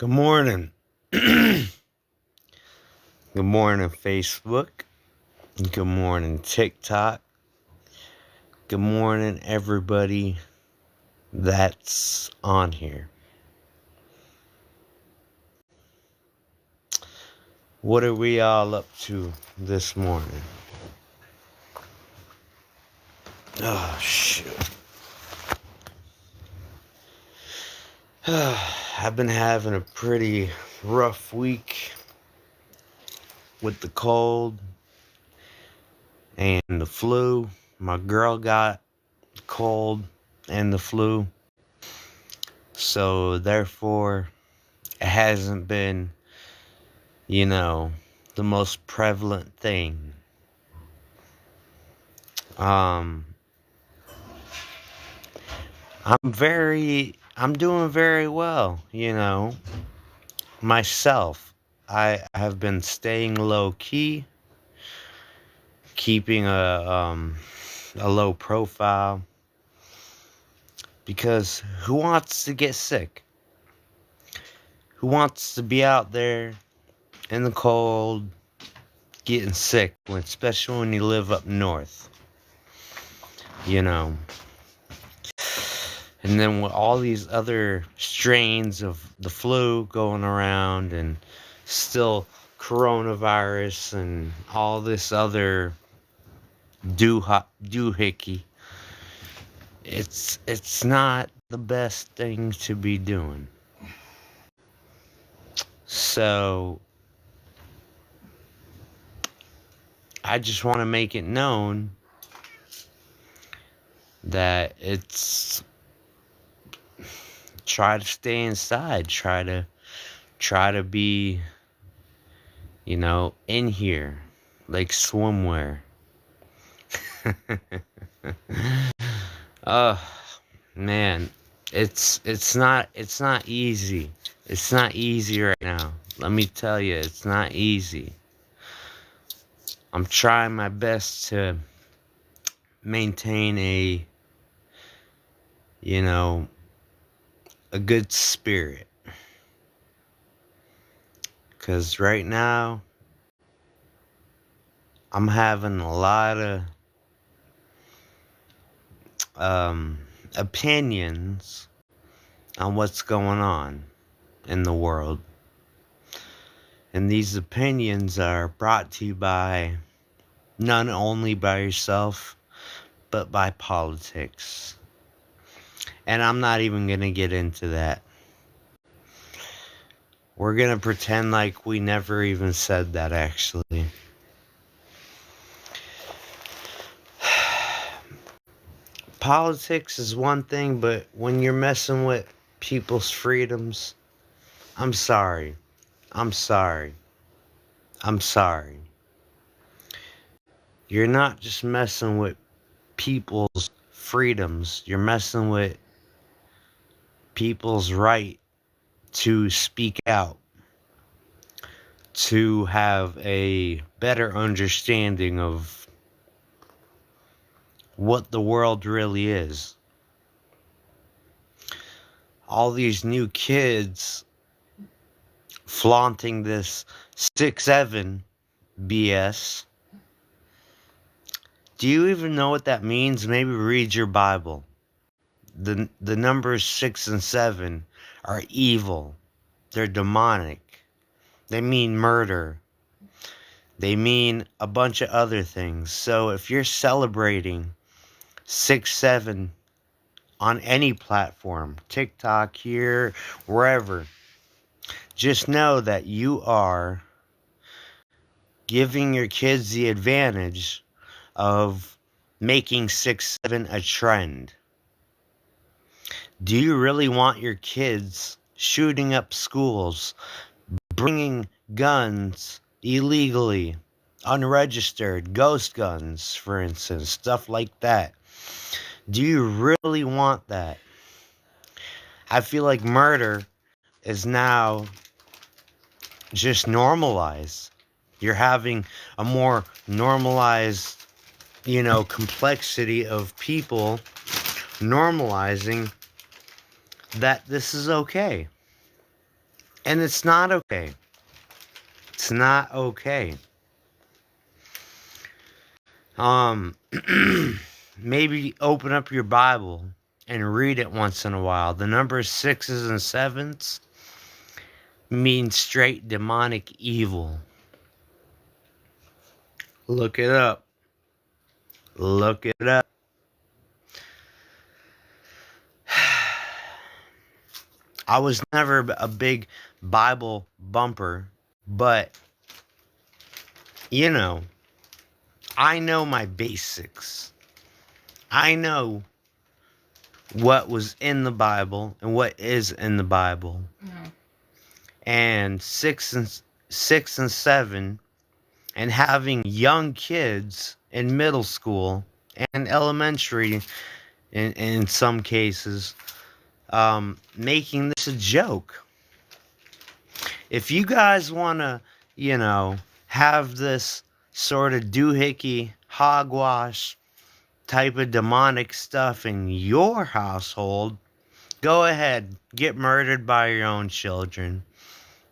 Good morning. Good morning, Facebook. Good morning, TikTok. Good morning, everybody that's on here. What are we all up to this morning? Oh, shoot. I've been having a pretty rough week with the cold and the flu. My girl got the cold and the flu. So, therefore, it hasn't been, the most prevalent thing. I'm doing very well, myself. I have been staying low key, keeping a low profile, because who wants to get sick? Who wants to be out there in the cold getting sick, especially when you live up north? And then with all these other strains of the flu going around and still coronavirus and all this other doohickey, it's not the best thing to be doing. So I just want to make it known that it's try to stay inside, try to be, in here, like swimwear. Oh man, it's not easy. It's not easy right now. Let me tell you, it's not easy. I'm trying my best to maintain a good spirit. 'Cause right now I'm having a lot of opinions on what's going on in the world. And these opinions are brought to you by not only by yourself, but by politics. And I'm not even going to get into that. We're going to pretend like we never even said that, actually. Politics is one thing, but when you're messing with people's freedoms, I'm sorry. You're not just messing with people's freedoms, you're messing with people's right to speak out, to have a better understanding of what the world really is. All these new kids flaunting this 6'7" BS. Do you even know what that means? Maybe read your Bible. The numbers 6 and 7 are evil. They're demonic. They mean murder. They mean a bunch of other things. So if you're celebrating 6'7" on any platform, TikTok, here, wherever, just know that you are giving your kids the advantage of making 6'7" a trend. Do you really want your kids shooting up schools, bringing guns illegally, unregistered, ghost guns, for instance, stuff like that? Do you really want that? I feel like murder is now just normalized. You're having a more normalized, complexity of people normalizing that this is okay. And it's not okay. It's not okay. Maybe open up your Bible and read it once in a while. The numbers 6s and 7s mean straight demonic evil. Look it up. Look it up. I was never a big Bible bumper, but, you know, I know my basics. I know what was in the Bible and what is in the Bible. Mm. And 6 and 7, and having young kids in middle school and elementary in some cases, making this a joke. If you guys want to, have this sort of doohickey, hogwash type of demonic stuff in your household, go ahead, get murdered by your own children.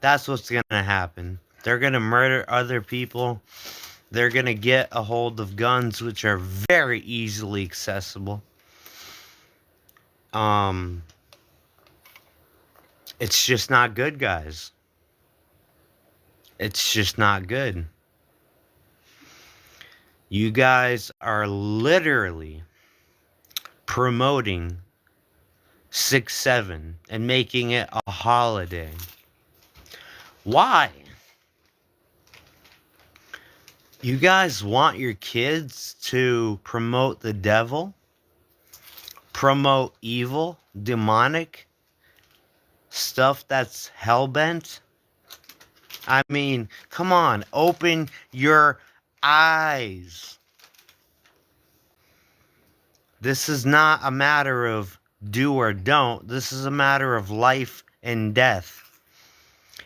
That's what's going to happen. They're going to murder other people. They're going to get a hold of guns, which are very easily accessible. It's just not good, guys. It's just not good. You guys are literally promoting 6/7 and making it a holiday. Why? You guys want your kids to promote the devil? Promote evil, demonic stuff that's hellbent? I mean, come on, open your eyes. This is not a matter of do or don't. This is a matter of life and death.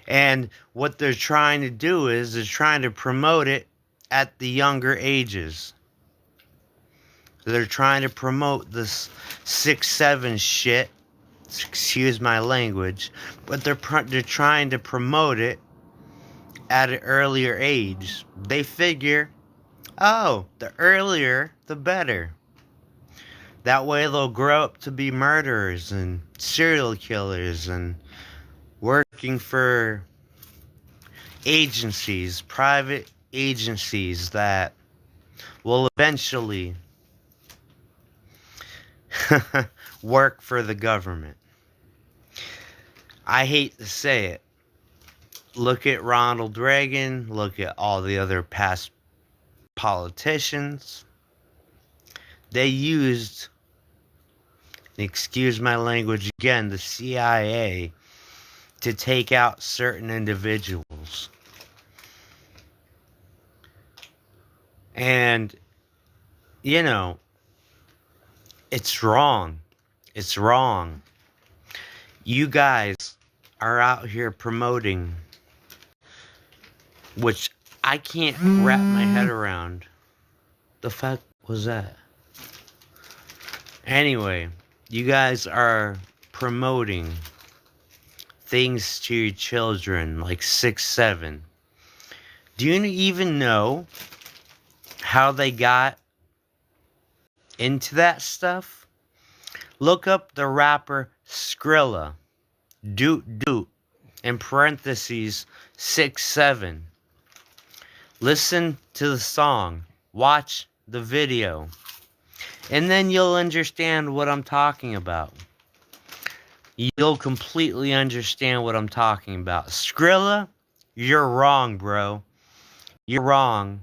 And what they're trying to do is they're trying to promote it at the younger ages. They're trying to promote this 6/7 shit. Excuse my language, but they're trying to promote it at an earlier age. They figure, oh, the earlier, the better. That way they'll grow up to be murderers and serial killers and working for agencies, private agencies that will eventually work for the government. I hate to say it. Look at Ronald Reagan. Look at all the other past politicians. They used, excuse my language again, the CIA to take out certain individuals. And, it's wrong. It's wrong. You guys are out here promoting, which I can't wrap my head around. The fuck was that? Anyway, you guys are promoting things to your children like 6/7. Do you even know how they got into that stuff? Look up the rapper Skrilla. Doot doot. In parentheses 6/7. Listen to the song. Watch the video. And then you'll understand what I'm talking about. You'll completely understand what I'm talking about. Skrilla, you're wrong, bro. You're wrong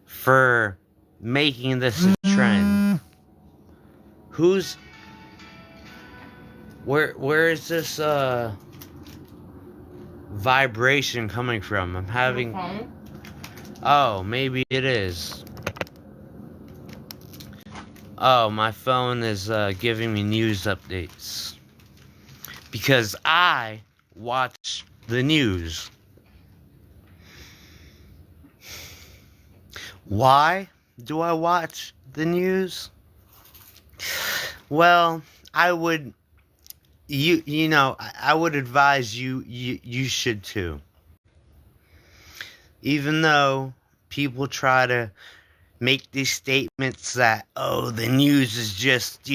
for making this a trend. Where is this vibration coming from? I'm having... Oh, maybe it is. Oh, my phone is giving me news updates. Because I watch the news. Why do I watch the news? Well, I would I would advise you should too. Even though people try to make these statements that, oh, the news is just,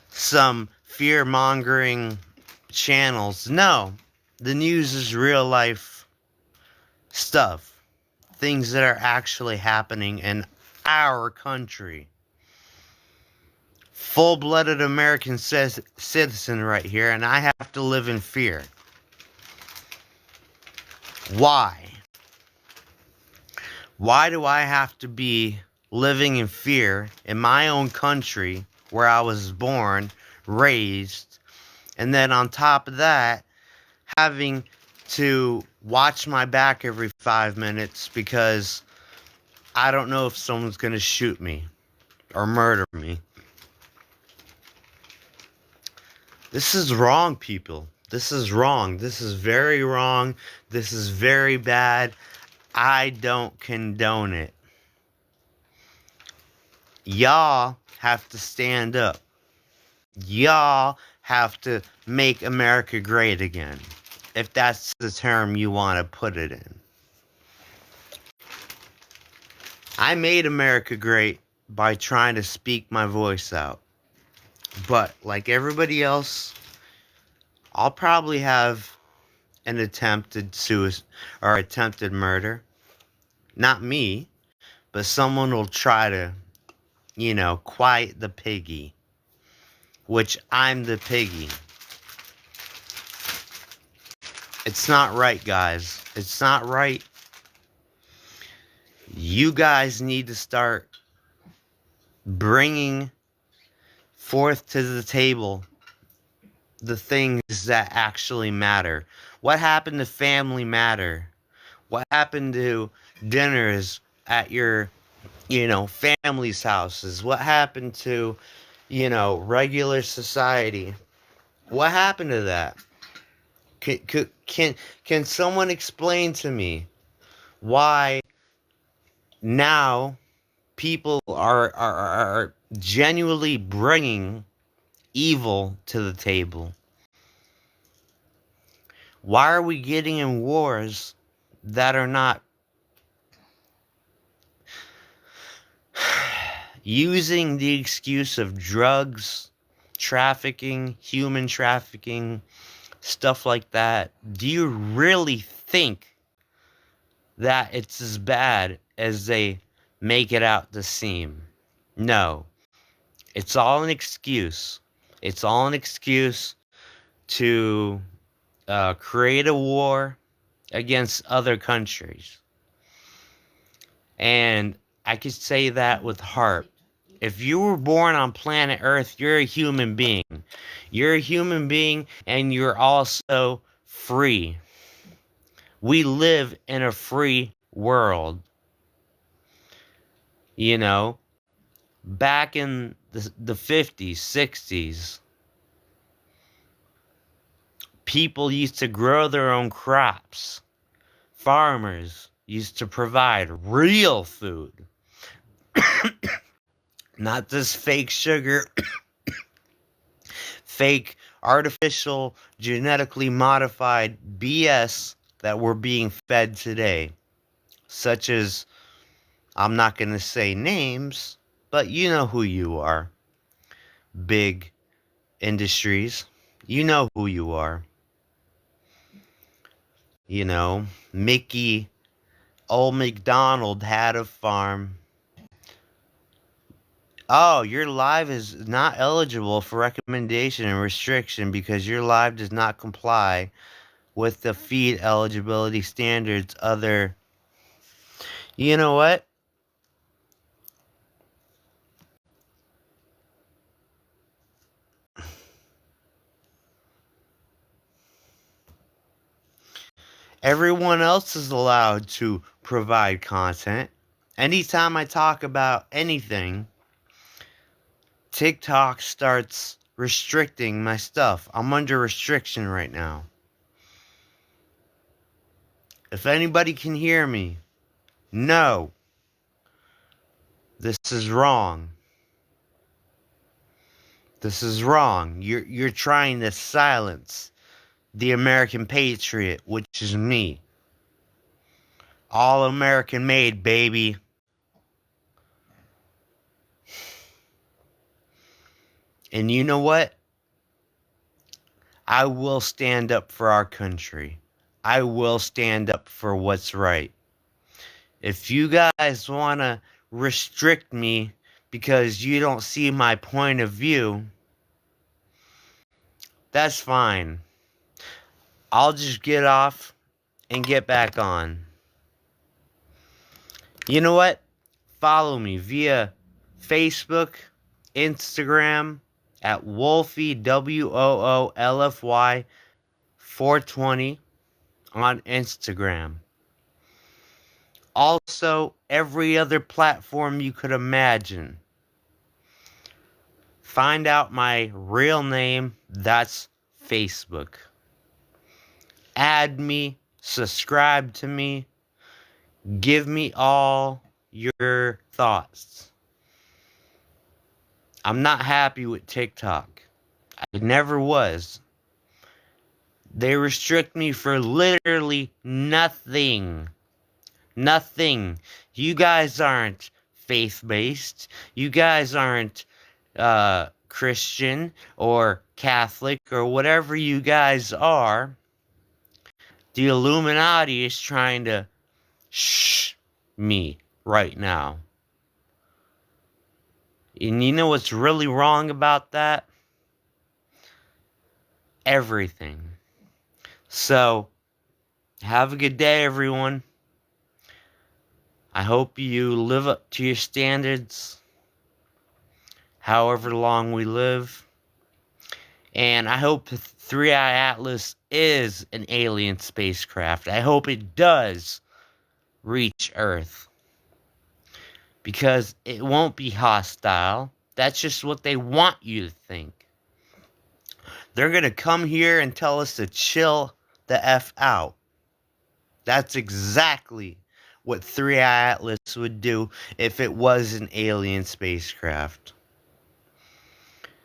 some fear mongering channels. No, the news is real life stuff. Things that are actually happening in our country. Full-blooded American citizen right here, and I have to live in fear. Why? Why do I have to be living in fear in my own country where I was born, raised, and then on top of that, having to watch my back every 5 minutes because I don't know if someone's going to shoot me or murder me? This is wrong, people. This is wrong. This is very wrong. This is very bad. I don't condone it. Y'all have to stand up. Y'all have to make America great again, if that's the term you want to put it in. I made America great by trying to speak my voice out. But like everybody else, I'll probably have an attempted suicide or attempted murder. Not me, but someone will try to, quiet the piggy, which I'm the piggy. It's not right, guys. It's not right. You guys need to start bringing forth to the table the things that actually matter. What happened to Family Matter? What happened to dinners at your, family's houses? What happened to, regular society? What happened to that? Can someone explain to me why now people are genuinely bringing evil to the table? Why are we getting in wars that are not using the excuse of drugs, trafficking, human trafficking, stuff like that? Do you really think that it's as bad as they make it out to seem? No. It's all an excuse. It's all an excuse to create a war against other countries. And I could say that with heart. If you were born on planet Earth, you're a human being. You're a human being, and you're also free. We live in a free world. Back in the 50s, 60s, people used to grow their own crops. Farmers used to provide real food. Not this fake sugar, fake artificial, genetically modified BS that we're being fed today. Such as, I'm not going to say names, but you know who you are. Big industries. You know who you are. Mickey, old McDonald had a farm. Oh, your live is not eligible for recommendation and restriction because your live does not comply with the feed eligibility standards. You know what? Everyone else is allowed to provide content. Anytime I talk about anything, TikTok starts restricting my stuff. I'm under restriction right now. If anybody can hear me, no. This is wrong. This is wrong. You're trying to silence the American patriot, which is me. All American made, baby. And you know what? I will stand up for our country. I will stand up for what's right. If you guys want to restrict me because you don't see my point of view, that's fine. I'll just get off and get back on. You know what? Follow me via Facebook, Instagram at Wolfie WOOLFY 420 on Instagram. Also, every other platform you could imagine. Find out my real name, that's Facebook. Add me, subscribe to me, give me all your thoughts. I'm not happy with TikTok. I never was. They restrict me for literally nothing. Nothing. You guys aren't faith-based. You guys aren't Christian or Catholic or whatever you guys are. The Illuminati is trying to shh me right now. And you know what's really wrong about that? Everything. So, have a good day, everyone. I hope you live up to your standards, however long we live. And I hope 3i Atlas is an alien spacecraft. I hope it does reach Earth. Because it won't be hostile. That's just what they want you to think. They're going to come here and tell us to chill the F out. That's exactly what 3i Atlas would do if it was an alien spacecraft.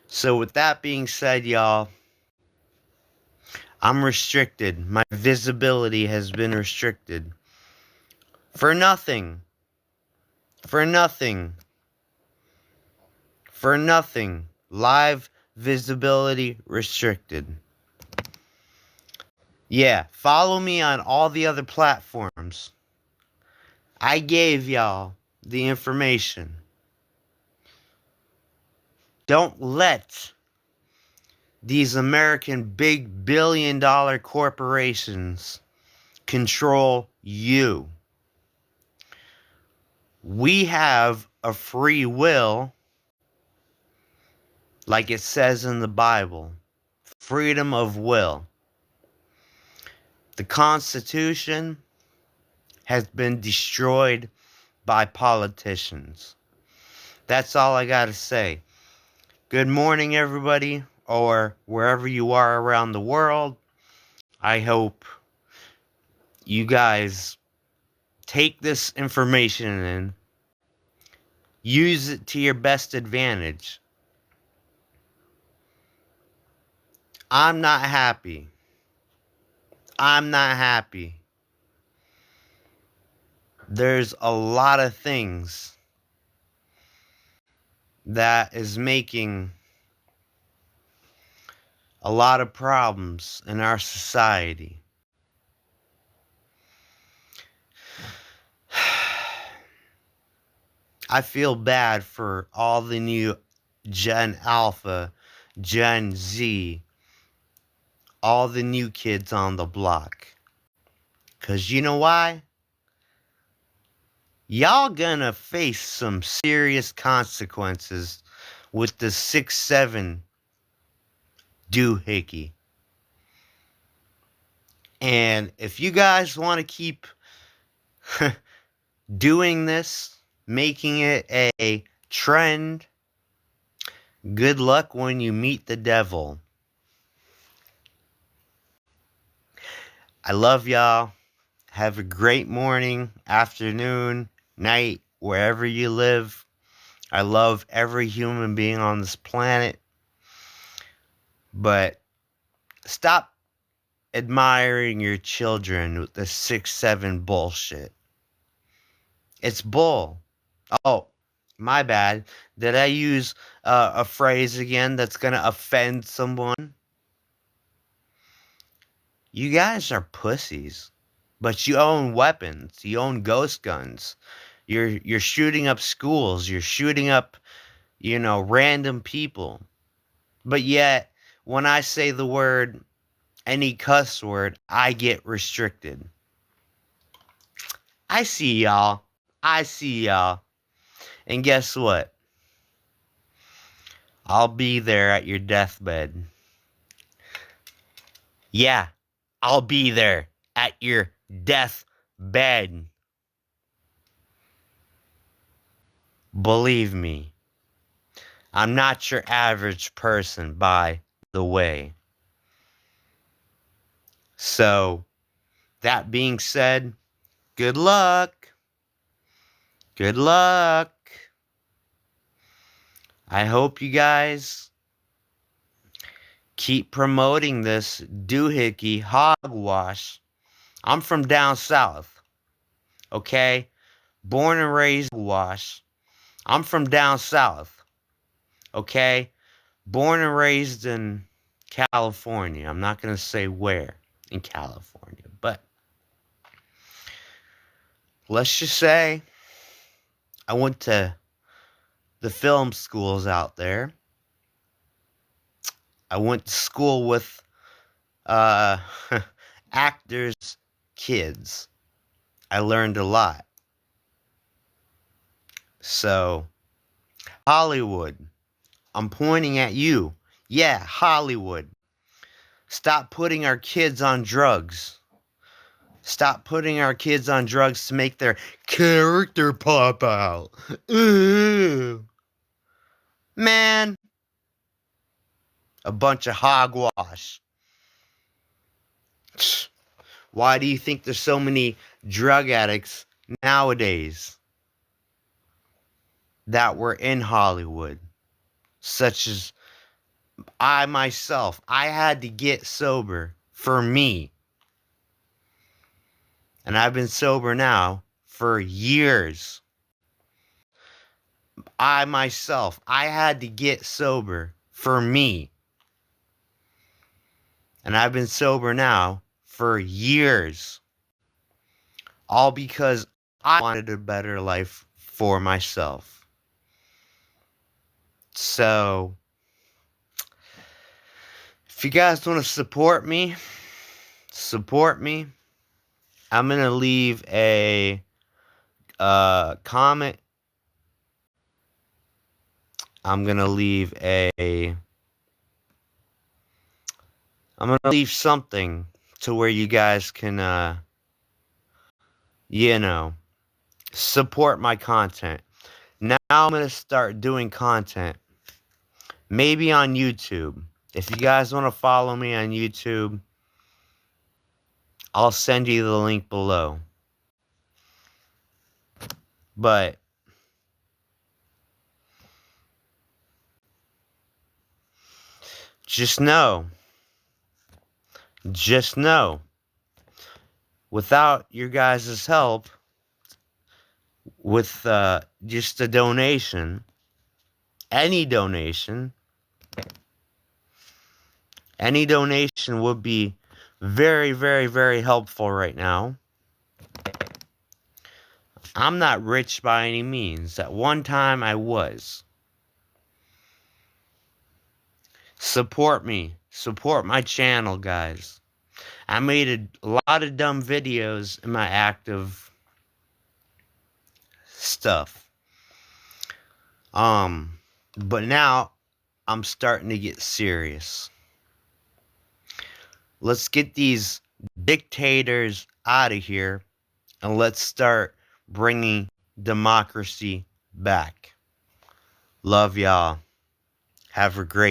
So with that being said, y'all, I'm restricted. My visibility has been restricted. For nothing. For nothing. For nothing. Live visibility restricted. Yeah, follow me on all the other platforms. I gave y'all the information. Don't let these American big billion-dollar corporations control you. We have a free will, like it says in the Bible. Freedom of will. The Constitution has been destroyed by politicians. That's all I gotta say. Good morning, everybody, or wherever you are around the world. I hope you guys take this information and use it to your best advantage. I'm not happy. I'm not happy. There's a lot of things that is making a lot of problems in our society. I feel bad for all the new Gen Alpha, Gen Z, all the new kids on the block. 'Cause you know why? Y'all gonna face some serious consequences with the 6-7 doohickey. And if you guys want to keep doing this, making it a trend, good luck when you meet the devil. I love y'all. Have a great morning, afternoon, night, wherever you live. I love every human being on this planet. But stop admiring your children with the 6'7" bullshit. It's bull. Oh, my bad. Did I use a phrase again that's gonna offend someone? You guys are pussies, but you own weapons. You own ghost guns. You're shooting up schools. You're shooting up, random people. But yet, when I say the word, any cuss word, I get restricted. I see y'all. I see y'all. And guess what? I'll be there at your deathbed. Yeah, I'll be there at your deathbed. Believe me, I'm not your average person, by the way. So, that being said, good luck. Good luck. I hope you guys keep promoting this doohickey hogwash. I'm from down south, okay? Born and raised wash. I'm from down south, okay? Born and raised in California. I'm not going to say where in California, but let's just say I went to the film schools out there. I went to school with actors' kids. I learned a lot. So, Hollywood, I'm pointing at you. Yeah, Hollywood. Stop putting our kids on drugs. Stop putting our kids on drugs to make their character pop out. Ooh. Man. A bunch of hogwash. Why do you think there's so many drug addicts nowadays that were in Hollywood? Such as I myself. I had to get sober for me. And I've been sober now for years. I myself, I had to get sober for me. And I've been sober now for years. All because I wanted a better life for myself. So, if you guys want to support me. I'm going to leave a comment. I'm going to leave something to where you guys can, support my content. Now I'm going to start doing content. Maybe on YouTube. If you guys want to follow me on YouTube, I'll send you the link below. But just know, without your guys' help, with just a donation, any donation would be very, very, very helpful right now. I'm not rich by any means. At one time I was. Support me. Support my channel, guys. I made a lot of dumb videos in my active stuff. But now I'm starting to get serious. Let's get these dictators out of here and let's start bringing democracy back. Love y'all. Have a great